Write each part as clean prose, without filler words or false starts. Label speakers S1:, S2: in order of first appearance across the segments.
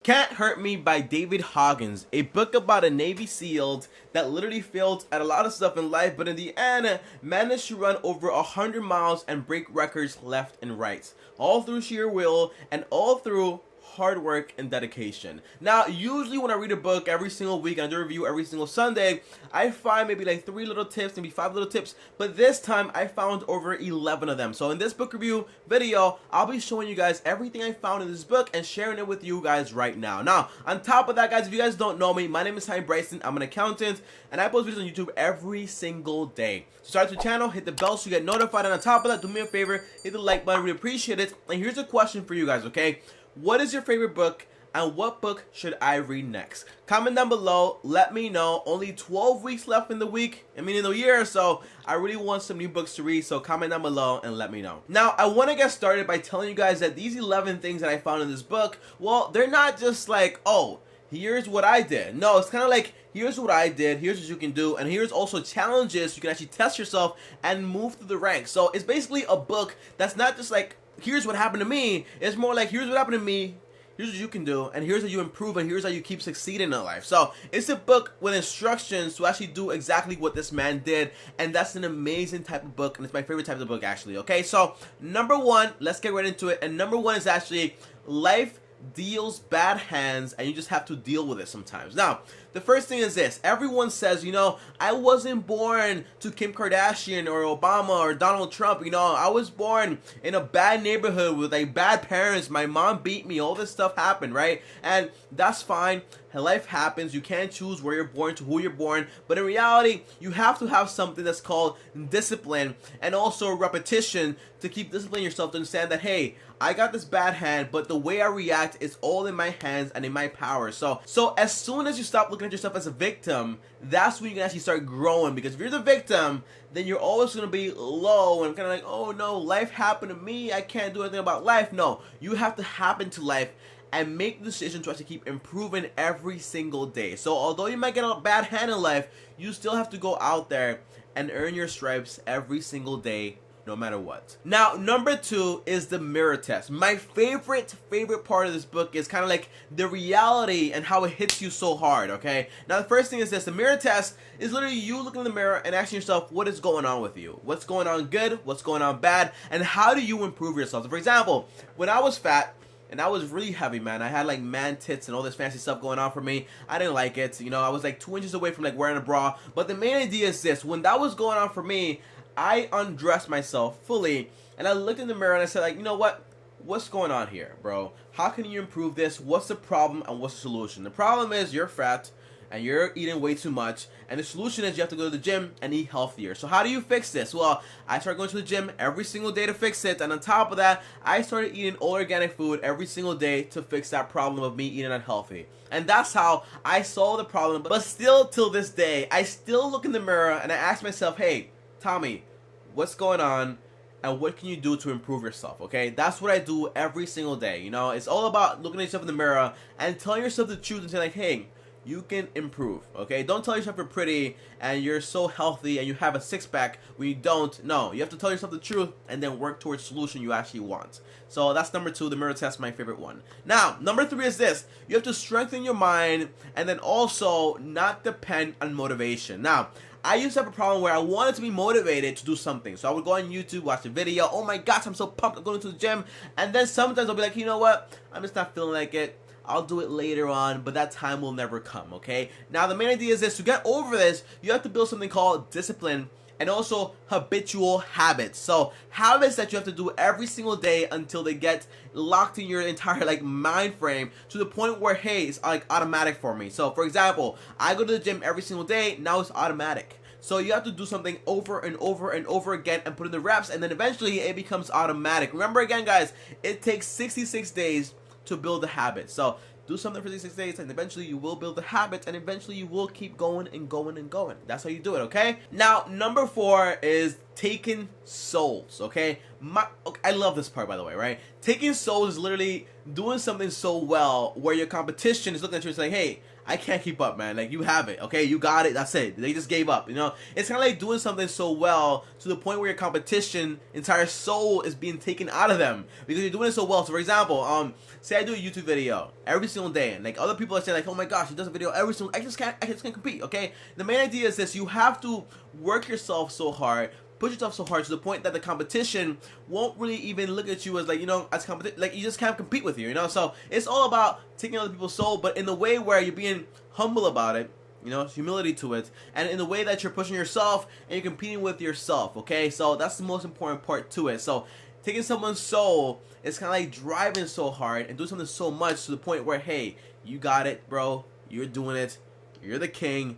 S1: Can't Hurt Me by David Goggins, a book about a Navy SEAL that literally failed at a lot of stuff in life, but in the end managed to run over 100 miles and break records left and right, all through sheer will and all through hard work and dedication. Now, usually when I read a book every single week and I do a review every single Sunday, I find maybe like 3 little tips, maybe 5 little tips, but this time I found over 11 of them. So in this book review video, I'll be showing you guys everything I found in this book and sharing it with you guys right now. Now, on top of that, guys, if you guys don't know me, my name is Ty Bryson. I'm an accountant and I post videos on YouTube every single day. Subscribe to the channel, hit the bell so you get notified, and on top of that, do me a favor, hit the like button, we appreciate it. And here's a question for you guys, okay? What is your favorite book, and what book should I read next? Comment down below, let me know. Only 12 weeks left in the year, so I really want some new books to read, so comment down below and let me know. Now, I want to get started by telling you guys that these 11 things that I found in this book, well, they're not just like, oh, here's what I did. No, it's kind of like, here's what I did, here's what you can do, and here's also challenges you can actually test yourself and move through the ranks. So it's basically a book that's not just like, here's what happened to me. It's more like, here's what happened to me, here's what you can do, and here's how you improve, and here's how you keep succeeding in life. So it's a book with instructions to actually do exactly what this man did, and that's an amazing type of book, and it's my favorite type of book actually. Okay, so number one, let's get right into it, and number one is actually life deals bad hands and you just have to deal with it sometimes. Now, the first thing is this: everyone says, you know, I wasn't born to Kim Kardashian or Obama or Donald Trump, you know, I was born in a bad neighborhood with like bad parents, my mom beat me, all this stuff happened, right? And that's fine. Life happens. You can't choose where you're born to who you're born, but in reality, you have to have something that's called discipline and also repetition to keep disciplining yourself to understand that, hey, I got this bad hand, but the way I react is all in my hands and in my power. So as soon as you stop looking at yourself as a victim, that's when you can actually start growing. Because if you're the victim, then you're always going to be low and kind of like, oh no, life happened to me, I can't do anything about life. No, you have to happen to life and make the decision to actually keep improving every single day. So although you might get a bad hand in life, you still have to go out there and earn your stripes every single day, no matter what. Now, number two is the mirror test. My favorite part of this book is kind of like the reality and how it hits you so hard, okay? Now, the first thing is this: the mirror test is literally you looking in the mirror and asking yourself, what is going on with you? What's going on good? What's going on bad? And how do you improve yourself? So for example, when I was fat, and I was really heavy, man. I had like man tits and all this fancy stuff going on for me. I didn't like it. You know, I was like 2 inches away from like wearing a bra. But the main idea is this: when that was going on for me, I undressed myself fully and I looked in the mirror and I said, like, you know what? What's going on here, bro? How can you improve this? What's the problem and what's the solution? The problem is you're fat and you're eating way too much, and the solution is you have to go to the gym and eat healthier. So how do you fix this? Well, I started going to the gym every single day to fix it, and on top of that, I started eating all organic food every single day to fix that problem of me eating unhealthy. And that's how I solved the problem. But still, till this day, I still look in the mirror and I ask myself, hey, Tommy, what's going on? And what can you do to improve yourself, okay? That's what I do every single day, you know? It's all about looking at yourself in the mirror and telling yourself the truth and saying like, hey, you can improve, okay? Don't tell yourself you're pretty and you're so healthy and you have a six-pack when you don't. No, you have to tell yourself the truth and then work towards the solution you actually want. So that's number two, the mirror test, my favorite one. Now, number three is this: you have to strengthen your mind and then also not depend on motivation. Now, I used to have a problem where I wanted to be motivated to do something. So I would go on YouTube, watch a video. Oh my gosh, I'm so pumped, I'm going to the gym. And then sometimes I'll be like, you know what? I'm just not feeling like it. I'll do it later on, but that time will never come, okay? Now, the main idea is this: to get over this, you have to build something called discipline and also habitual habits. So habits that you have to do every single day until they get locked in your entire like mind frame to the point where, hey, it's like automatic for me. So for example, I go to the gym every single day, now it's automatic. So you have to do something over and over and over again and put in the reps, and then eventually it becomes automatic. Remember again, guys, it takes 66 days to build a habit. So do something for 66 days and eventually you will build the habit, and eventually you will keep going and going and going. That's how you do it, okay? Now, number four is taking souls, okay? I love this part, by the way, right? Taking souls is literally doing something so well where your competition is looking at you and saying, hey, I can't keep up, man. Like, you have it, okay? You got it. That's it. They just gave up, you know? It's kind of like doing something so well to the point where your competition, entire soul is being taken out of them because you're doing it so well. So, for example, say I do a YouTube video every single day, and like other people are saying, like, oh my gosh, he does a video every single. I just can't compete, okay? The main idea is this: you have to work yourself so hard. Push yourself so hard to the point that the competition won't really even look at you as like, you know, as competition, like you just can't compete with you, you know. So it's all about taking other people's soul, but in the way where you're being humble about it, you know, humility to it, and in the way that you're pushing yourself and you're competing with yourself. Okay, so that's the most important part to it. So taking someone's soul is kind of like driving so hard and doing something so much to the point where, hey, you got it, bro. You're doing it. You're the king.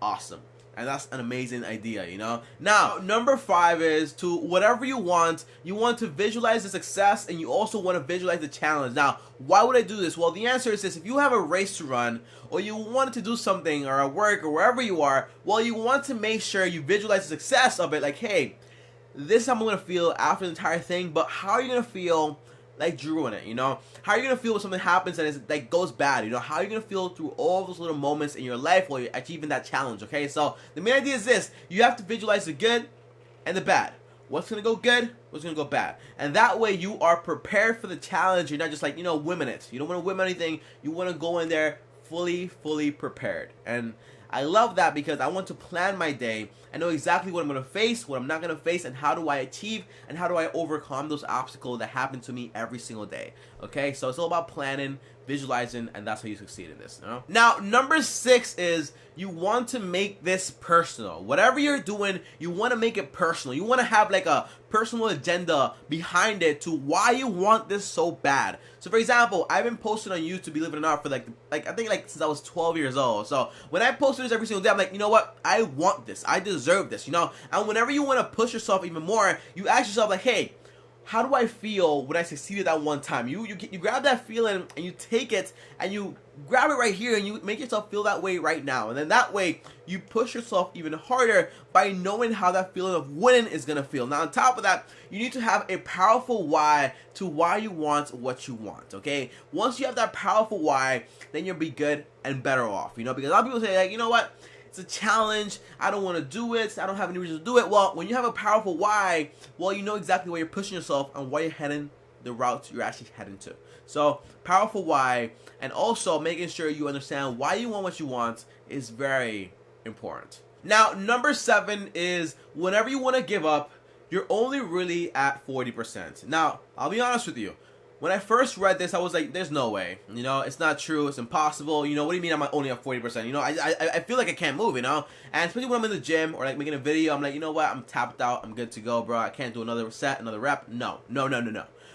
S1: Awesome. And that's an amazing idea, you know? Now, number 5 is to whatever you want to visualize the success, and you also want to visualize the challenge. Now, why would I do this? Well, the answer is this: if you have a race to run, or you want to do something, or at work, or wherever you are, well, you want to make sure you visualize the success of it. Like, hey, this is how I'm going to feel after the entire thing, but how are you going to feel like Drew in it, you know? How are you going to feel when something happens and it's like goes bad, you know? How are you going to feel through all those little moments in your life while you're achieving that challenge, okay? So the main idea is this: you have to visualize the good and the bad. What's going to go good, what's going to go bad. And that way you are prepared for the challenge. You're not just like, you know, whimming it. You don't want to whim anything. You want to go in there fully prepared. And I love that because I want to plan my day. I know exactly what I'm going to face, what I'm not going to face, and how do I achieve and how do I overcome those obstacles that happen to me every single day. Okay, so it's all about planning, visualizing, and that's how you succeed in this, you know? Now, number 6 is you want to make this personal. Whatever you're doing, you want to make it personal. You want to have like a personal agenda behind it to why you want this so bad. So for example, I've been posting on YouTube, believe it or not, for like I think like since I was 12 years old. So when I post this every single day, I'm like, you know what? I want this. I deserve this, you know? And whenever you want to push yourself even more, you ask yourself like, hey, how do I feel when I succeeded that one time? You grab that feeling and you take it and you grab it right here and you make yourself feel that way right now. And then that way you push yourself even harder by knowing how that feeling of winning is going to feel. Now on top of that, you need to have a powerful why to why you want what you want, okay? Once you have that powerful why, then you'll be good and better off, you know? Because a lot of people say like, you know what? It's a challenge. I don't want to do it. I don't have any reason to do it. Well, when you have a powerful why, well, you know exactly where you're pushing yourself and where you're heading, the route you're actually heading to. So, powerful why, and also making sure you understand why you want what you want is very important. Now, number 7 is whenever you want to give up, you're only really at 40%. Now, I'll be honest with you. When I first read this, I was like, there's no way, you know, it's not true, it's impossible, you know, what do you mean I'm only at 40%, you know, I feel like I can't move, you know, and especially when I'm in the gym, or like making a video, I'm like, you know what, I'm tapped out, I'm good to go, bro, I can't do another set, another rep, no.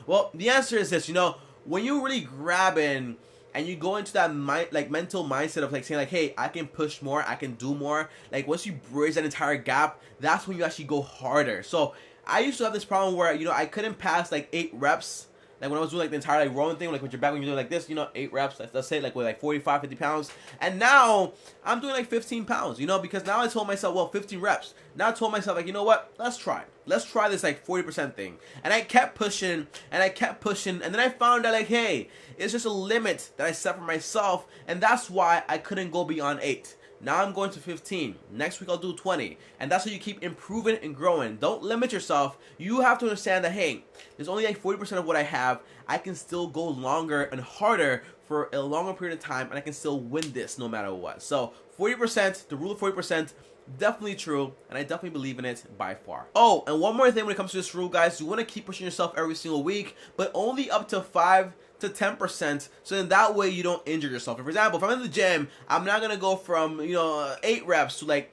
S1: Well, the answer is this, you know, when you really grab in, and you go into that mental mindset of like saying like, hey, I can push more, I can do more, like once you bridge that entire gap, that's when you actually go harder. So, I used to have this problem where, you know, I couldn't pass like 8 reps, like when I was doing like the entire like rowing thing, like with your back when you're doing like this, you know, 8 reps, let's say like with like 45, 50 pounds. And now I'm doing like 15 pounds, you know, because now I told myself, well, 15 reps. Now I told myself like, you know what, let's try this like 40% thing. And I kept pushing and I kept pushing. And then I found out like, hey, it's just a limit that I set for myself. And that's why I couldn't go beyond 8. Now I'm going to 15. Next week I'll do 20. And that's how you keep improving and growing. Don't limit yourself. You have to understand that, hey, there's only like 40% of what I have. I can still go longer and harder for a longer period of time, and I can still win this no matter what. So 40%, the rule of 40%, definitely true, and I definitely believe in it by far. Oh, and one more thing when it comes to this rule, guys, you want to keep pushing yourself every single week, but only up to 5 to 10%, so then that way you don't injure yourself. For example, if I'm in the gym, I'm not gonna go from 8 reps to like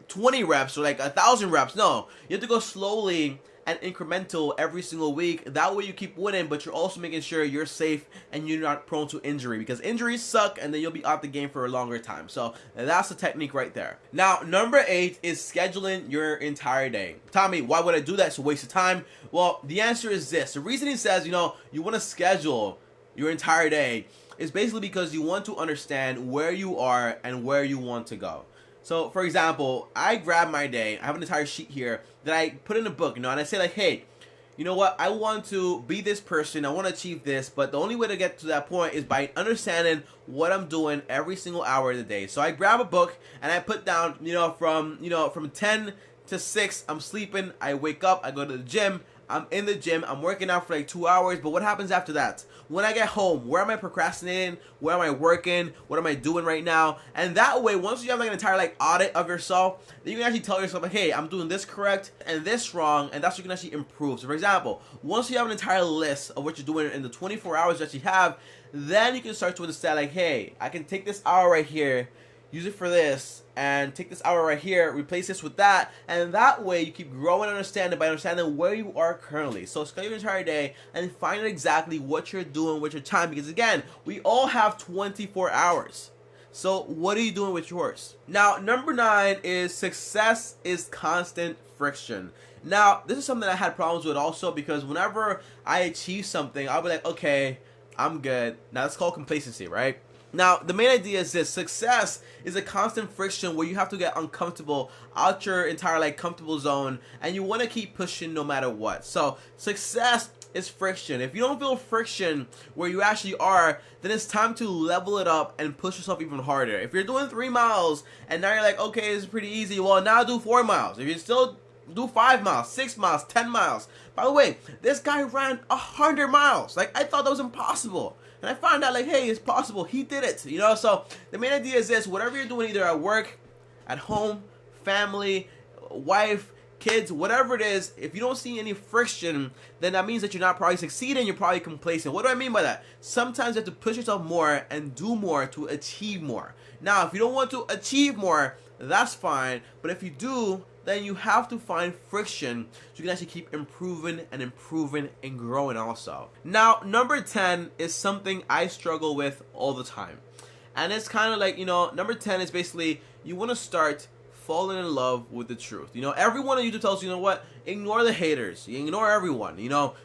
S1: 20 reps or like 1,000 reps. No, you have to go slowly and incremental every single week. That way you keep winning, but you're also making sure you're safe and you're not prone to injury, because injuries suck and then you'll be out the game for a longer time. So that's the technique right there. Now, number 8 is scheduling your entire day. Tommy, why would I do that? It's a waste of time. Well, the answer is this. The reason he says, you want to schedule your entire day is basically because you want to understand where you are and where you want to go. So, for example, I grab my day. I have an entire sheet here that I put in a book, and I say like, hey, you know what, I want to be this person, I want to achieve this, but the only way to get to that point is by understanding what I'm doing every single hour of the day. So I grab a book and I put down, from 10 to 6, I'm sleeping, I wake up, I go to the gym, I'm in the gym, I'm working out for like 2 hours, but what happens after that? When I get home, where am I procrastinating? Where am I working? What am I doing right now? And that way, once you have like an entire like audit of yourself, then you can actually tell yourself like, hey, I'm doing this correct and this wrong, and that's what you can actually improve. So for example, once you have an entire list of what you're doing in the 24 hours that you have, then you can start to understand like, hey, I can take this hour right here, use it for this, and take this hour right here, replace this with that, and that way you keep growing and understanding by understanding where you are currently. So schedule your entire day and find out exactly what you're doing with your time, because again, we all have 24 hours. So what are you doing with yours? Now, number 9 is success is constant friction. Now, this is something I had problems with also, because whenever I achieve something, I'll be like, okay, I'm good. Now, that's called complacency, right? Now, the main idea is this: success is a constant friction where you have to get uncomfortable out your entire like comfortable zone, and you want to keep pushing no matter what. So success is friction. If you don't feel friction where you actually are, then it's time to level it up and push yourself even harder. If you're doing 3 miles and now you're like, okay, this is pretty easy, well, now do 4 miles. If you still do 5 miles, 6 miles, 10 miles. By the way, this guy ran 100 miles. Like, I thought that was impossible. And I found out like, hey, it's possible. He did it, So the main idea is this: whatever you're doing, either at work, at home, family, wife, kids, whatever it is, if you don't see any friction, then that means that you're not probably succeeding, you're probably complacent. What do I mean by that? Sometimes you have to push yourself more and do more to achieve more. Now, if you don't want to achieve more, that's fine. But if you do, then you have to find friction so you can actually keep improving and growing also. Now, number 10 is something I struggle with all the time. And it's kind of like, number 10 is basically you want to start falling in love with the truth. Everyone on YouTube tells you, what? Ignore the haters. You ignore everyone.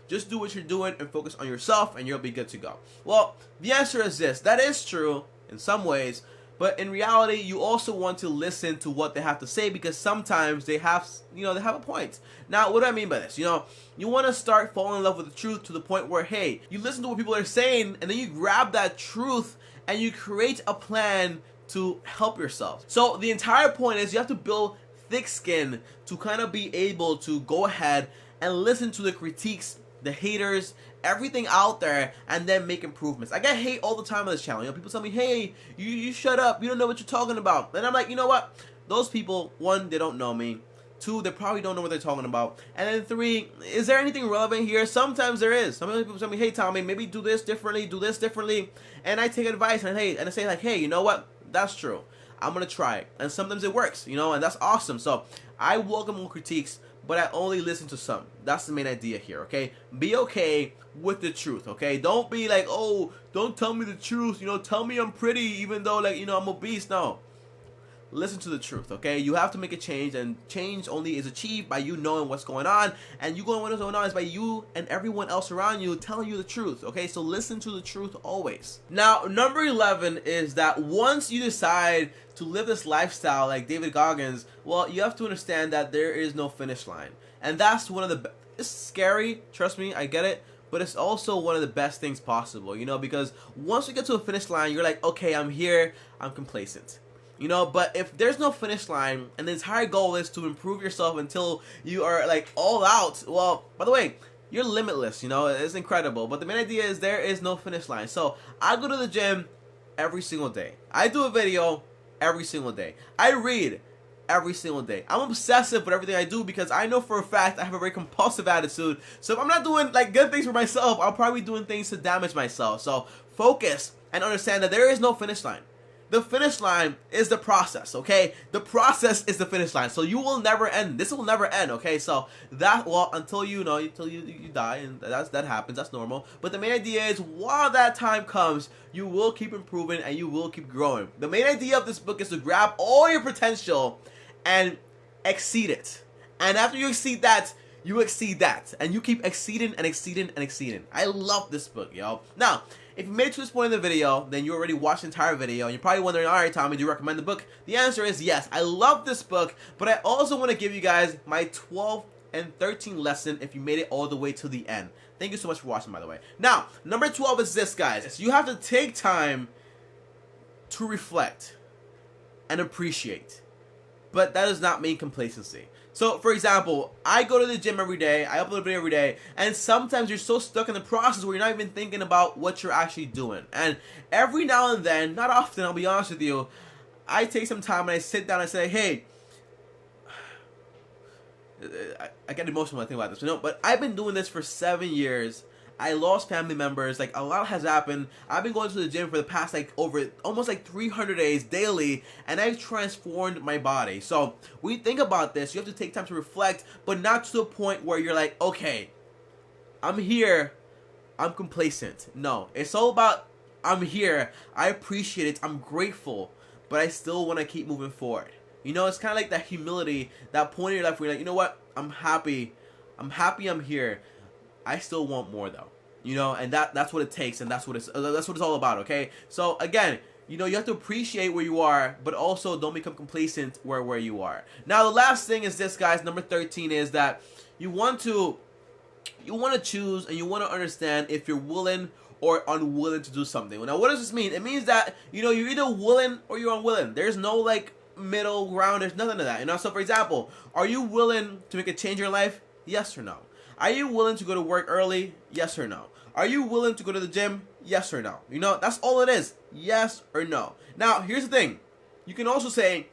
S1: Just do what you're doing and focus on yourself and you'll be good to go. Well, the answer is this. That is true in some ways. But in reality, you also want to listen to what they have to say, because sometimes they have a point. Now, what do I mean by this? You want to start falling in love with the truth to the point where, hey, you listen to what people are saying, and then you grab that truth and you create a plan to help yourself. So the entire point is you have to build thick skin to kind of be able to go ahead and listen to the critiques, the haters, everything out there, and then make improvements. I get hate all the time on this channel. People tell me, hey, you shut up, you don't know what you're talking about. And I'm like, you know what? Those people, 1, they don't know me. 2, they probably don't know what they're talking about. And then 3, is there anything relevant here? Sometimes there is. Some people tell me, hey, Tommy, maybe do this differently. And I take advice and I say like, hey, you know what? That's true. I'm gonna try it. And sometimes it works, and that's awesome. So I welcome all critiques, but I only listen to some. That's the main idea here, okay? Be okay with the truth, okay? Don't be like, oh, don't tell me the truth, tell me I'm pretty even though, like, I'm obese. No. Listen to the truth, okay? You have to make a change, and change only is achieved by you knowing what's going on, and you knowing what's going on is by you and everyone else around you telling you the truth, okay? So listen to the truth always. Now, number 11 is that once you decide to live this lifestyle like David Goggins, well, you have to understand that there is no finish line. And that's one of the it's scary, trust me, I get it, but it's also one of the best things possible, because once you get to a finish line, you're like, okay, I'm here, I'm complacent. But if there's no finish line and the entire goal is to improve yourself until you are like all out, well, by the way, you're limitless, it's incredible. But the main idea is there is no finish line. So I go to the gym every single day. I do a video every single day. I read every single day. I'm obsessive with everything I do because I know for a fact I have a very compulsive attitude. So if I'm not doing like good things for myself, I'll probably be doing things to damage myself. So focus and understand that there is no finish line. The finish line is the process, okay? The process is the finish line. So you will never end. This will never end, okay? So that, well, until you die, and that happens. That's normal. But the main idea is while that time comes, you will keep improving and you will keep growing. The main idea of this book is to grab all your potential and exceed it. And after you exceed that, you exceed that. And you keep exceeding and exceeding and exceeding. I love this book, yo. Now, if you made it to this point in the video, then you already watched the entire video, and you're probably wondering, alright, Tommy, do you recommend the book? The answer is yes. I love this book, but I also want to give you guys my 12 and 13 lesson if you made it all the way to the end. Thank you so much for watching, by the way. Now, number 12 is this, guys. You have to take time to reflect and appreciate. But that does not mean complacency. So, for example, I go to the gym every day, I upload a video every day, and sometimes you're so stuck in the process where you're not even thinking about what you're actually doing. And every now and then, not often, I'll be honest with you, I take some time and I sit down and I say, hey, I get emotional when I think about this, but I've been doing this for 7 years. I lost family members, like a lot has happened. I've been going to the gym for the past almost 300 days daily, and I've transformed my body. So when you think about this, you have to take time to reflect, but not to the point where you're like, okay, I'm here, I'm complacent. No, it's all about I'm here, I appreciate it, I'm grateful, but I still want to keep moving forward. It's kind of like that humility, that point in your life where you're like, you know what, I'm happy I'm here. I still want more though, and that's what it takes, and that's what it's all about. Okay, so again, you have to appreciate where you are, but also don't become complacent where you are. Now, the last thing is this, guys. Number 13 is that you want to choose and you want to understand if you're willing or unwilling to do something. Now, what does this mean? It means that you're either willing or you're unwilling. There's no middle ground. There's nothing of that. So, for example, are you willing to make a change in your life? Yes or no? Are you willing to go to work early? Yes or no? Are you willing to go to the gym? Yes or no? That's all it is. Yes or no. Now, here's the thing. You can also say,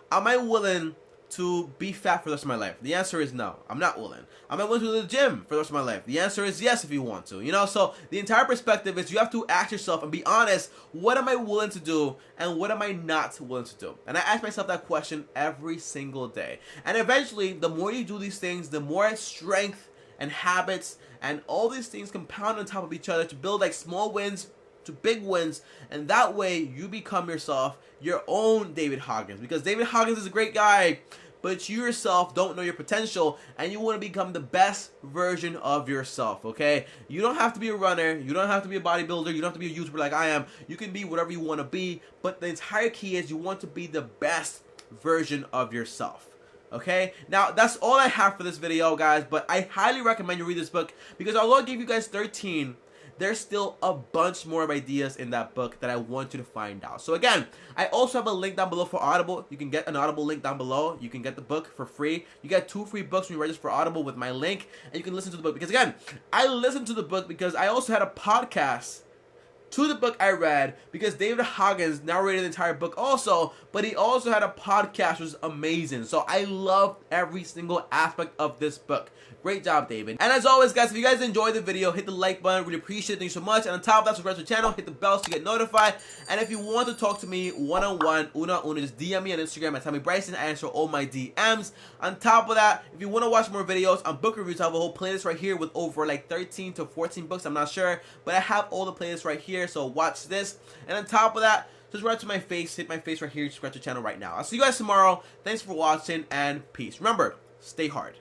S1: am I willing to be fat for the rest of my life? The answer is no. I'm not willing. Am I willing to go to the gym for the rest of my life? The answer is yes if you want to. So the entire perspective is you have to ask yourself and be honest, what am I willing to do and what am I not willing to do? And I ask myself that question every single day. And eventually, the more you do these things, the more strength and habits and all these things compound on top of each other to build small wins to big wins, and that way you become yourself your own David Goggins. Because David Goggins is a great guy, but you yourself don't know your potential, and you want to become the best version of yourself. Okay, you don't have to be a runner, you don't have to be a bodybuilder, you don't have to be a YouTuber like I am. You can be whatever you want to be, but the entire key is you want to be the best version of yourself. Okay, now that's all I have for this video, guys, but I highly recommend you read this book, because although I gave you guys 13, there's still a bunch more of ideas in that book that I want you to find out. So again, I also have a link down below for Audible. You can get an Audible link down below. You can get the book for free. You get 2 free books when you register for Audible with my link, and you can listen to the book. Because again, I listened to the book because I also had a podcast to the book I read, because David Goggins narrated the entire book also, but he also had a podcast which was amazing. So I loved every single aspect of this book. Great job, David. And as always, guys, if you guys enjoyed the video, hit the like button. Really appreciate it. Thank you so much. And on top of that, subscribe to the channel, hit the bell to get notified. And if you want to talk to me one-on-one, una, just DM me on Instagram at Tommy Bryson. I answer all my DMs. On top of that, if you want to watch more videos on book reviews, I have a whole playlist right here with over 13 to 14 books. I'm not sure, but I have all the playlists right here. So watch this. And on top of that, subscribe to my face. Hit my face right here. Subscribe to the channel right now. I'll see you guys tomorrow. Thanks for watching, and peace. Remember, stay hard.